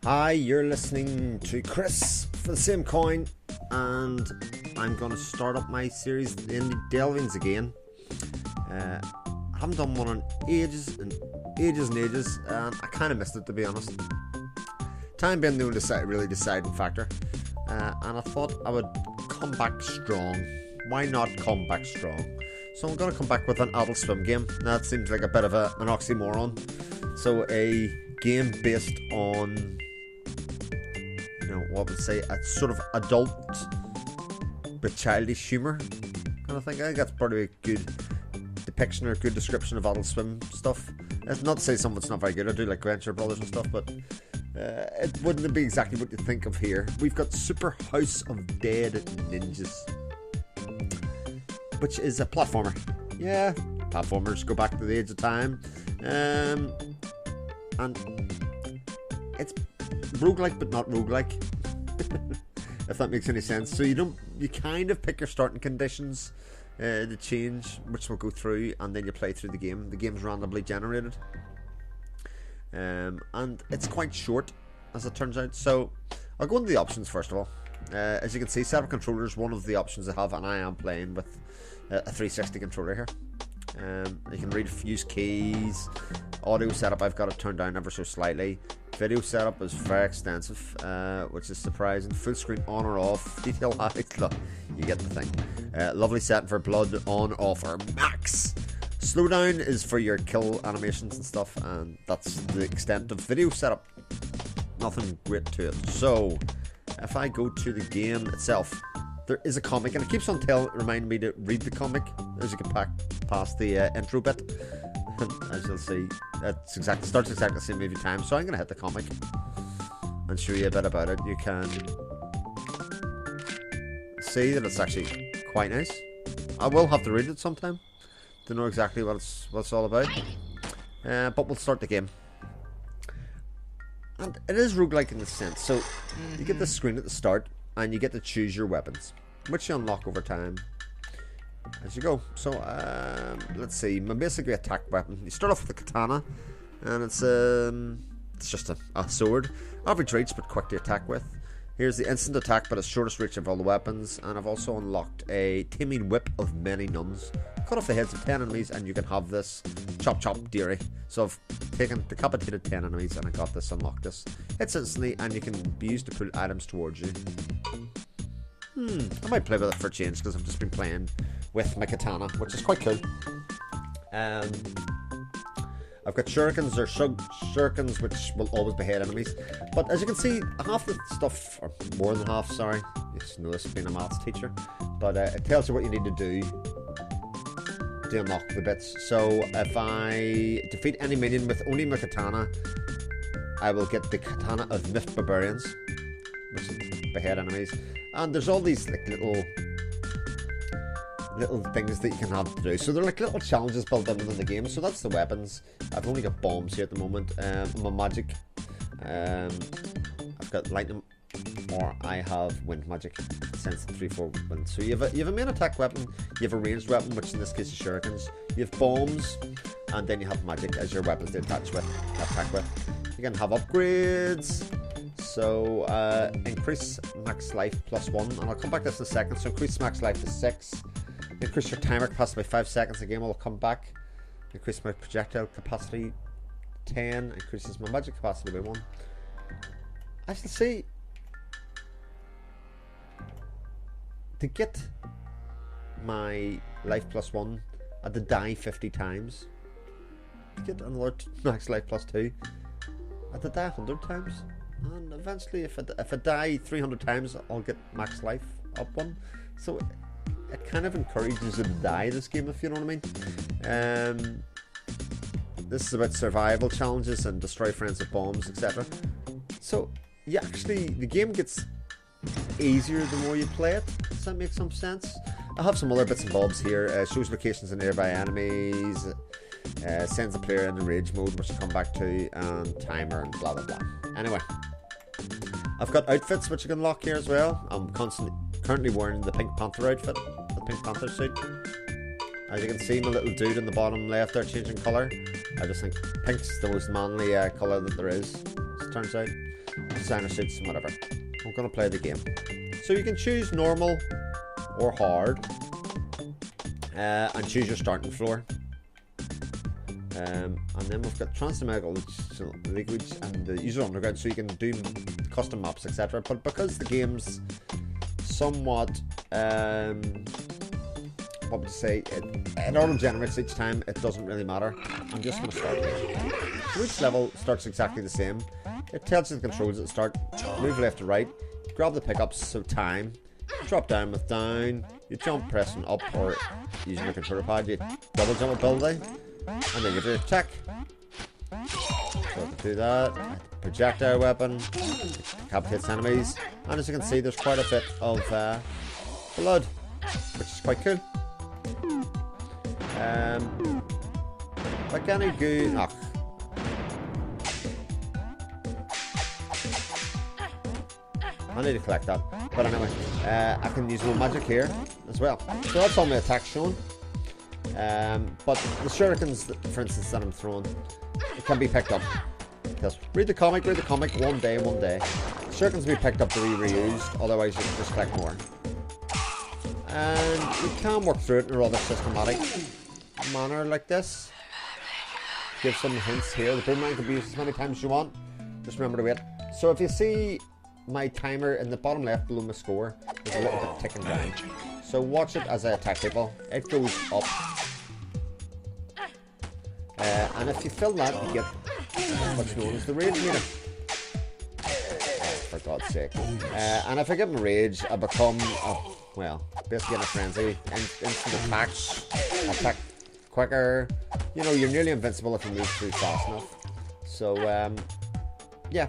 Hi, you're listening to Chris for the same coin, and I'm going to start up my series, The Indie Delvings, again. I haven't done one in ages and ages, and I kind of missed it, to be honest. Time being the only really deciding factor, and I thought I would come back strong. Why not come back strong? So I'm going to come back with an adult swim game. Now, that seems like a bit of an oxymoron. So a game based on, what would say, a sort of adult but childish humour kind of thing. I think that's probably a good depiction or a good description of adult swim stuff. It's not to say something's not very good. I do like Venture Brothers and stuff, but it wouldn't be exactly what you think of here. We've got Super House of Dead Ninjas, which is a platformer. Yeah, platformers go back to the age of time. And it's roguelike but not roguelike. If that makes any sense. So you kind of pick your starting conditions to change, which we'll go through, and then you play through the game. The game's randomly generated. And it's quite short, as it turns out. So I'll go into the options first of all. As you can see, setup controller is one of the options I have, and I am playing with a 360 controller here. You can use keys. Audio setup, I've got it turned down ever so slightly. Video setup is very extensive, which is surprising. Full screen on or off. Detail height, look, you get the thing. Lovely setting for blood on, off, or max. Slowdown is for your kill animations and stuff, and that's the extent of video setup. Nothing great to it. So, if I go to the game itself, there is a comic, and it keeps on reminding me to read the comic as you get past the intro bit. As you'll see, starts exactly the same every time. So I'm going to hit the comic and show you a bit about it. You can see that it's actually quite nice. I will have to read it sometime to know exactly what it's all about. But we'll start the game. And it is roguelike in the sense. So you get this screen at the start, and you get to choose your weapons, which you unlock over time as you go. So let's see, my basically attack weapon. You start off with a katana, and it's just a sword. Average reach but quick to attack with. Here's the instant attack but it's shortest reach of all the weapons. And I've also unlocked a teaming whip of many nuns. Cut off the heads of 10 enemies and you can have this chop chop dearie. So I've decapitated 10 enemies and I got this, unlocked this. Hits instantly and you can be used to pull items towards you. I might play with it for a change because I've just been playing with my katana, which is quite cool. I've got shurikens, or shurikens, which will always behead enemies. But as you can see, half the stuff, or more than half, sorry, you just know this being a maths teacher, but it tells you what you need to do to unlock the bits. So if I defeat any minion with only my katana, I will get the katana of Myth Barbarians, which is behead enemies. And there's all these like little things that you can have to do. So they're like little challenges built into the game. So that's the weapons. I've only got bombs here at the moment. My magic. I've got lightning, or I have wind magic. Sense 3-4 wind. So you have a main attack weapon. You have a ranged weapon, which in this case is shurikens. You have bombs, and then you have magic as your weapons to attack with. You can have upgrades. So increase max life +1, and I'll come back to this in a second. So increase max life to 6. Increase your timer capacity by 5 seconds. Again, will come back. Increase my projectile capacity 10. Increases my magic capacity by 1. I shall see. To get my life +1, I had to die 50 times. To get another max life +2, I had to die 100 times. And eventually, if I die 300 times, I'll get max life up 1. So it kind of encourages you to die this game, if you know what I mean. This is about survival challenges and destroy friends with bombs, etc. So the game gets easier the more you play it. Does that make some sense? I have some other bits and bobs here. Shows locations of nearby enemies. Sends the player into rage mode, which I'll come back to, and timer and blah blah blah. Anyway, I've got outfits which you can lock here as well. I'm currently wearing the Pink Panther outfit, the Pink Panther suit. As you can see, my little dude in the bottom left there changing colour. I just think pink's the most manly colour that there is, as it turns out. designer suits, and whatever. I'm going to play the game. So you can choose normal or hard, and choose your starting floor. And then we've got transdimensional language and the user underground, so you can do custom maps, etc. But because the game's somewhat, what would you say, it auto generates each time, it doesn't really matter. I'm just going to start here. So each level starts exactly the same. It tells you the controls at the start. Move left to right, grab the pickups, so time, drop down with down, you jump pressing up or using the controller pad, you double jump ability, and then you do a check. So to do that, projectile weapon, decapitates enemies, and as you can see there's quite a bit of blood, which is quite cool. Like any good... I need to collect that. But anyway, I can use my magic here as well. So that's all my attacks shown. But the shurikens, for instance, that I'm throwing, it can be picked up. Because read the comic, one day. Shurikens will be picked up to be reused, otherwise you can just collect more. And you can work through it in a rather systematic manner like this. Give some hints here. The boomerang can be used as many times as you want. Just remember to wait. So if you see my timer in the bottom left below my score, there's a little bit ticking down. So watch it as I attack people. It goes up. And if you fill that, you get what's known as the rage meter. For God's sake. And if I get my rage, I become, well, basically in a frenzy. Instant attack quicker. You know, you're nearly invincible if you move through fast enough. So, yeah.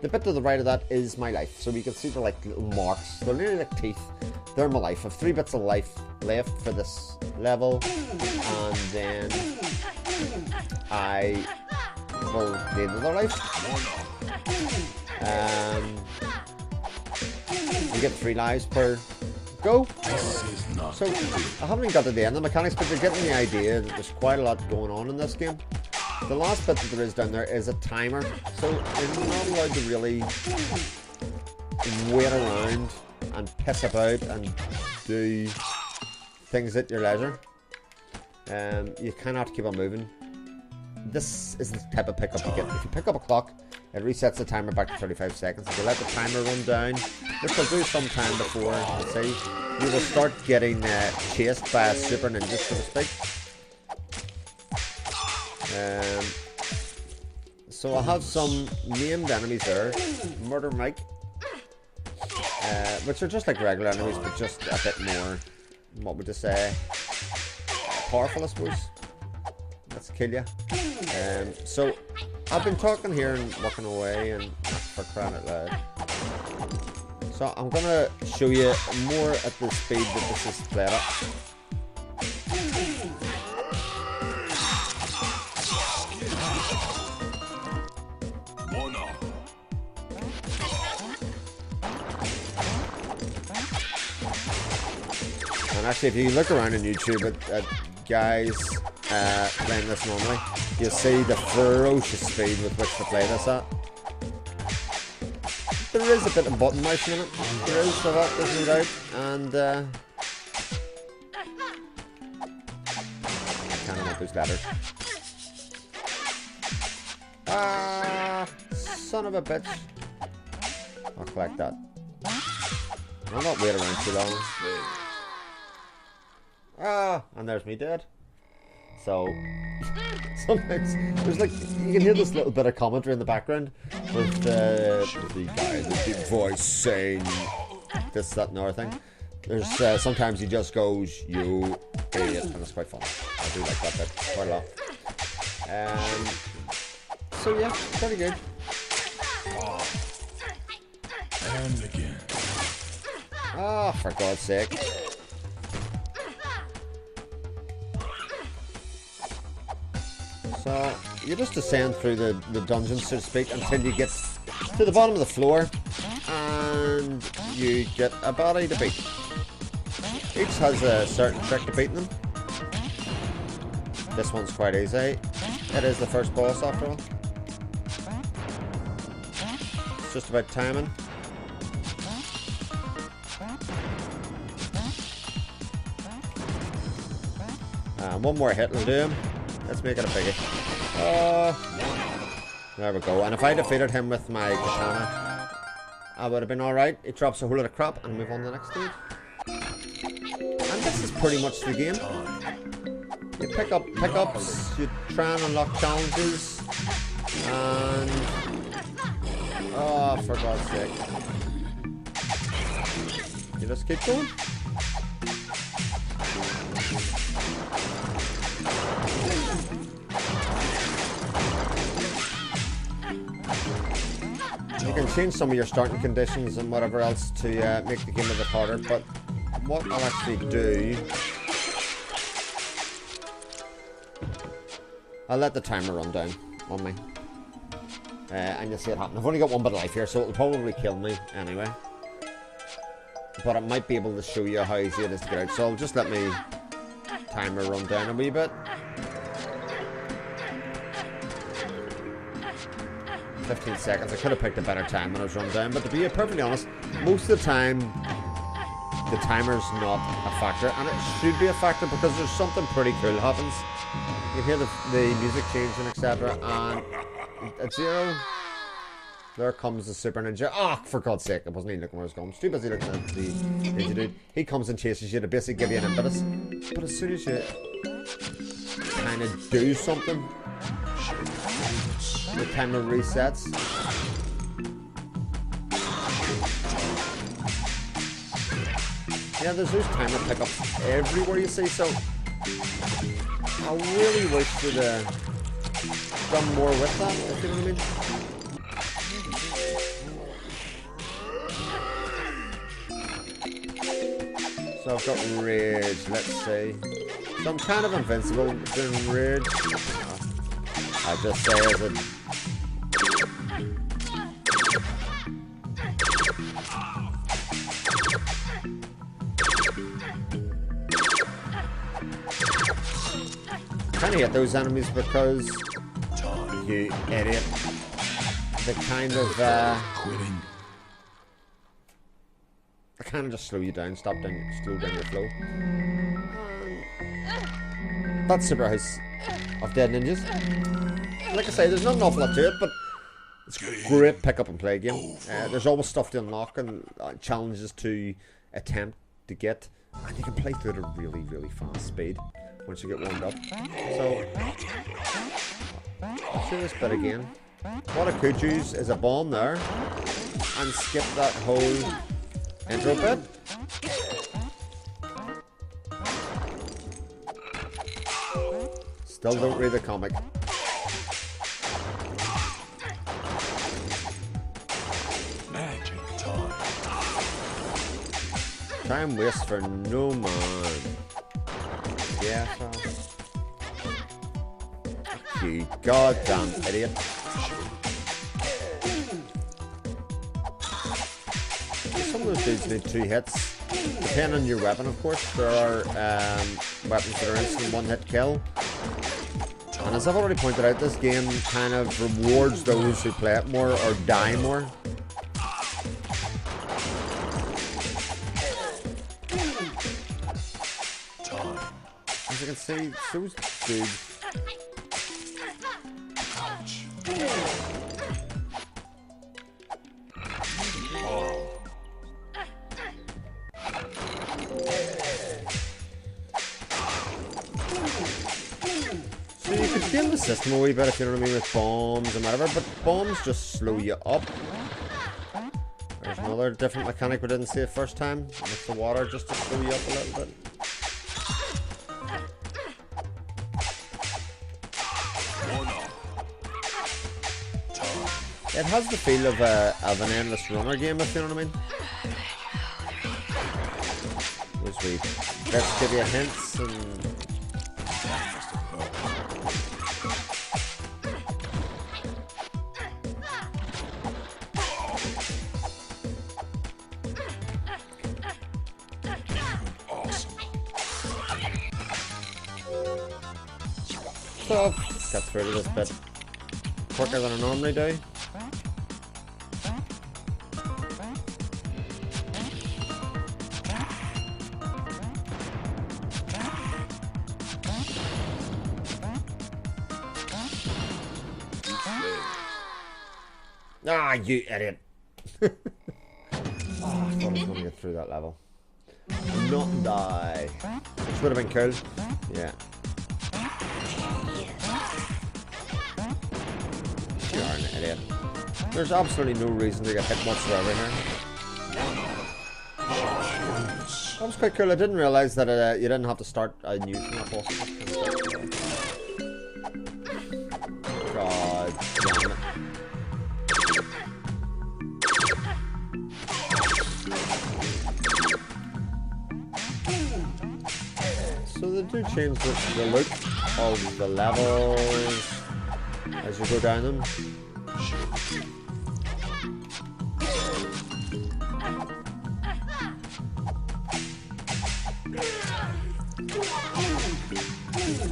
The bit to the right of that is my life. So you can see they're like little marks. They're nearly like teeth. They're my life. I have 3 bits of life left for this level. And then I will need another life. You get 3 lives per go. So I haven't even got to the end of the mechanics, but you're getting the idea that there's quite a lot going on in this game. The last bit that there is down there is a timer, so you're not allowed to really wait around and piss about and do things at your leisure. You cannot keep on moving. This is the type of pickup you get. If you pick up a clock, it resets the timer back to 35 seconds. If you let the timer run down, which will do some time before, you see, you will start getting chased by a super ninja, so to speak. So I have some named enemies there. Murder Mike, which are just like regular enemies, but just a bit more, what would you say, powerful, I suppose. Let's kill you. So I've been talking here and working away, and for crying out loud. So I'm gonna show you more at the speed that this is played up. And actually, if you look around on YouTube at guys playing this normally, you'll see the ferocious speed with which to play this at. There is a bit of button mashing in it. There is, so that there's no doubt. And I kind of want those letters. Son of a bitch. I'll collect that. I'll not wait around too long. And there's me dead. So sometimes there's like, you can hear this little bit of commentary in the background with the guy, the deep voice saying this, that, and the other thing. There's sometimes he just goes, "You idiot," and it's quite fun. I do like that bit quite a lot. So yeah, pretty good. And again. For God's sake. So you just descend through the dungeon, so to speak, until you get to the bottom of the floor and you get a body to beat. Each has a certain trick to beating them. This one's quite easy. It is the first boss after all. It's just about timing. One more hit will do him. Let's make it a biggie. There we go. And if I defeated him with my katana, I would have been alright. He drops a whole lot of crap and move on to the next stage. And this is pretty much the game. You pick up pickups, you try and unlock challenges, and oh, for God's sake. You just keep going. You can change some of your starting conditions and whatever else to make the game a bit harder, but what I'll actually do, I'll let the timer run down on me. And you'll see it happen. I've only got one bit of life here, so it'll probably kill me anyway. But I might be able to show you how easy it is to get out, so I'll just let me timer run down a wee bit. 15 seconds. I could have picked a better time when I was run down, but to be perfectly honest, most of the time the timer's not a factor, and it should be a factor because there's something pretty cool happens. You hear the music changing, etc., and at 0, there comes the Super Ninja. Ah, oh, for God's sake, I wasn't even looking where I was going. I was too busy looking at the Ninja Dude. He comes and chases you to basically give you an impetus, but as soon as you kind of do something, the timer resets. Yeah, there's those timer pickups everywhere, you see, so I really wish they'd done more with that, if you know what I mean. So I've got rage, let's see. So I'm kind of invincible doing rage. I just say as a trying to hit those enemies because you idiot. They kind of just slow you down, slow down your flow. That's Super House of Dead Ninjas. Like I say, there's not an awful lot to it, but it's a great pick up and play game. There's always stuff to unlock and challenges to attempt to get, and you can play through at a really, really fast speed once you get warmed up. So, I'll show this bit again. What I could use is a bomb there and skip that whole intro bit. Still don't read the comic. Magic time. Time waste for no man. Yeah, so. You goddamn idiot. Some of those dudes need 2 hits. Depending on your weapon, of course. There are weapons that are instant one-hit kill. And as I've already pointed out, this game kind of rewards those who play it more or die more. As you can see, those dudes. So you could game the system a wee bit if you know what I mean with bombs and whatever, but bombs just slow you up. There's another different mechanic we didn't see the first time with the water just to slow you up a little bit. It has the feel of an endless runner game, if you know what I mean. Which we let's give you hints and. So I've got through to this bit quicker than I normally do. Ah, you idiot. Oh, I thought I was going to get through that level. Not die. Which would have been cool. Yeah. You are an idiot. There's absolutely no reason to get hit whatsoever here. That was quite cool. I didn't realise that you didn't have to start a new from that boss. God damn it. So they do change the look of the levels as you go down them.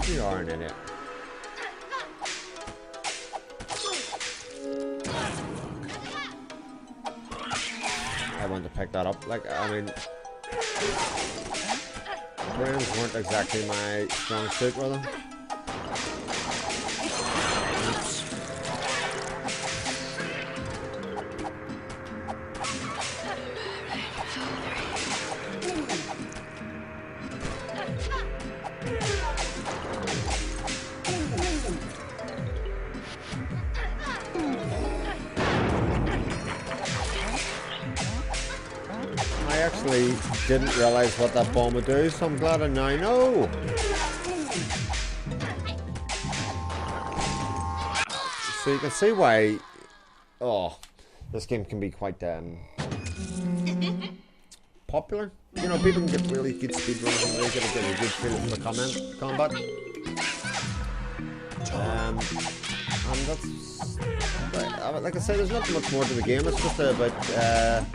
You are an idiot. I want to pick that up. Like, I mean, brains weren't exactly my strong suit, were they? I actually didn't realise what that bomb would do, so I'm glad I now know. So you can see why, this game can be quite popular. You know, people can get really good speedruns and really get a good feel for the combat. And that's, like I said, there's not much more to the game. It's just about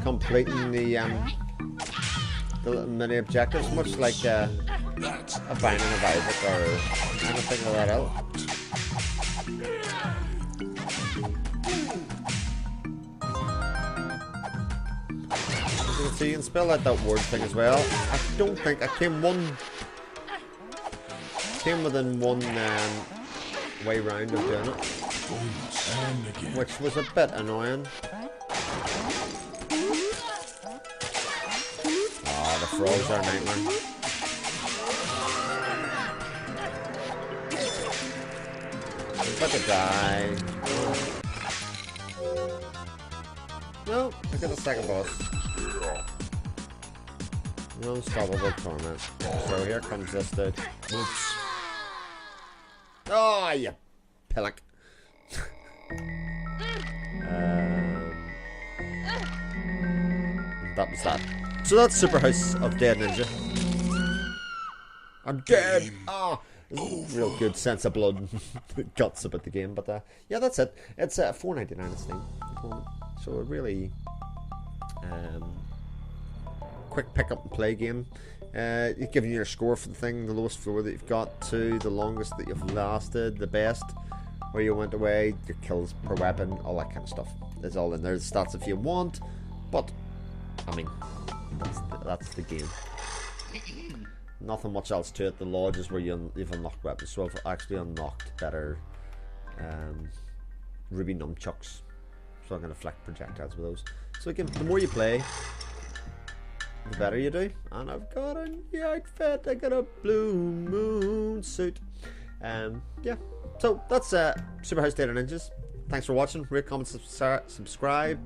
completing the little mini objectives, much like a Binding of Isaac or anything like that else. As you can see, you can spell out that word thing as well. I don't think I came within one way round of doing it, which was a bit annoying. The frogs are a nightmare. I'm about to die. No, I got the second boss. Unstoppable torment. So here comes this dude. Oops. Oh, you pillock. That was that. So that's Super House of Dead Ninja. I'm dead! Ah! Real good sense of blood guts about the game, but yeah, that's it. It's $4.99 at Steam at the moment. So a really quick pick up and play game. You're giving you your score for the thing, the lowest floor that you've got to, the longest that you've lasted, the best, where you went away, your kills per weapon, all that kind of stuff. It's all in there. The stats if you want, but I mean, that's the game. Nothing much else to it. The lodge is where you've unlocked weapons. So I've actually unlocked better ruby nunchucks, so I'm going to deflect projectiles with those. So again, the more you play, the better you do. And I've got a new outfit. I got a blue moon suit. Yeah. So that's Super House Data Ninjas. Thanks for watching. Rate, comment, subscribe.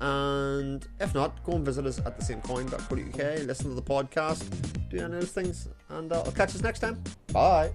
And if not, go and visit us at thesamecoin.co.uk, listen to the podcast, do any of those things, and I'll catch us next time. Bye.